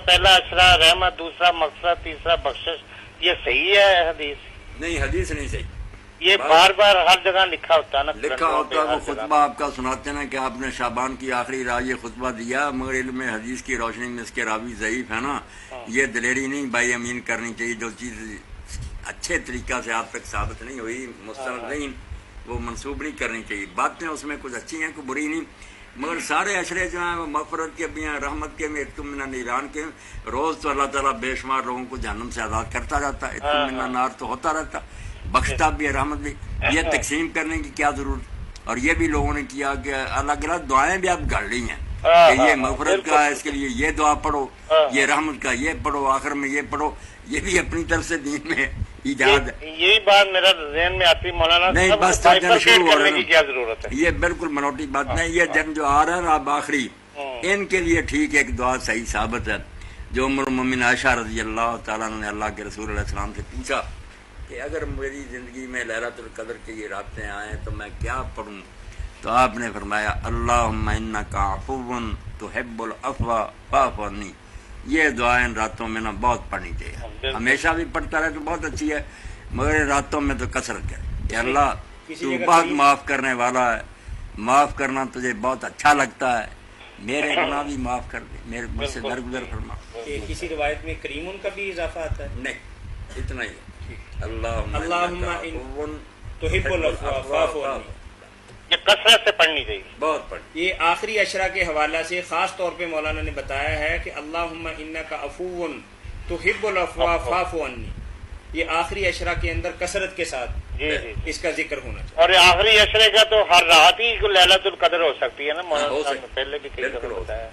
پہلا اشرا رحمت، دوسرا مقصد، تیسرا بخشش، یہ صحیح ہے حدیث؟ نہیں، حدیث نہیں صحیح. یہ بار بار ہر جگہ لکھا ہوتا ہے نا، لکھا ہوتا ہے. وہ خطبہ آپ کا سناتے ہیں کہ آپ نے شعبان کی آخری رات یہ خطبہ دیا، مگر علم حدیث کی روشنی میں اس کے راوی ضعیف ہے نا. یہ دلیری نہیں بھائی امین کرنی چاہیے. جو چیز اچھے طریقہ سے آپ تک ثابت نہیں ہوئی، مستند نہیں، وہ منسوب نہیں کرنی چاہیے. باتیں اس میں کچھ اچھی ہیں، کوئی بری نہیں، مگر سارے اشرے جو ہیں وہ مغفرت کے بھی ہیں، رحمت کے بھی، اتم من النیران کے. روز تو اللہ تعالیٰ بے شمار لوگوں کو جہنم سے آزاد کرتا رہتا ہے. اتم من النار تو ہوتا رہتا، بخشتا بھی ہے، رحمت بھی. یہ تقسیم کرنے کی کیا ضرورت؟ اور یہ بھی لوگوں نے کیا کہ الگ الگ دعائیں بھی اب گھڑ لی ہیں کہ یہ مغفرت کا ہے، اس کے لیے یہ دعا پڑھو، یہ رحمت کا یہ پڑھو، آخر میں یہ پڑھو. یہ بھی اپنی طرف سے دین میں ایجاد ہے. یہی بات میرا ذہن میں آتی مولانا. نہیں بس ترجمہ شروع ہو رہا کی کیا ضرورت ہے؟ ہے. یہ بالکل منوٹی بات نہیں. یہ جن جو آ رہا ہے نا اب آخری، ان کے لیے ٹھیک ہے ایک دعا صحیح ثابت ہے جو ام المؤمنین عائشہ رضی اللہ تعالیٰ نے اللہ کے رسول علیہ السلام سے پوچھا کہ اگر میری زندگی میں لیلۃ القدر کی یہ راتیں آئیں تو میں کیا پڑھوں؟ تو آپ نے فرمایا اللہم انک عفو تحب العفو فاعف عنی. یہ دعائیں راتوں میں نا بہت پڑھنی چاہیے. ہمیشہ بھی پڑھتا رہے تو بہت اچھی ہے، مگر راتوں میں تو کثرت کرے کہ اللہ تو بہت معاف کرنے والا ہے، معاف کرنا تجھے بہت اچھا لگتا ہے، میرے گناہ بھی معاف کر دے، میرے مجھ سے درگزر فرما. کسی روایت میں کریمن کا بھی اضافہ آتا ہے؟ نہیں، اتنا ہی ہے. اللہم تحب العفو فاعف عنی. یہ کثرت سے پڑھنی چاہیے، بہت پڑھ. یہ آخری اشرا کے حوالہ سے خاص طور پہ مولانا نے بتایا ہے کہ اللہم انک عفو تحب العفو فاعف عنی. یہ آخری اشرا کے اندر کثرت کے ساتھ اس کا ذکر ہونا چاہیے. اور آخری اشرے کا تو ہر رات ہی لیلۃ القدر ہو سکتی ہے نا مولانا ہو صاحب سکتی. نے پہلے بھی کئی دفعہ بتایا.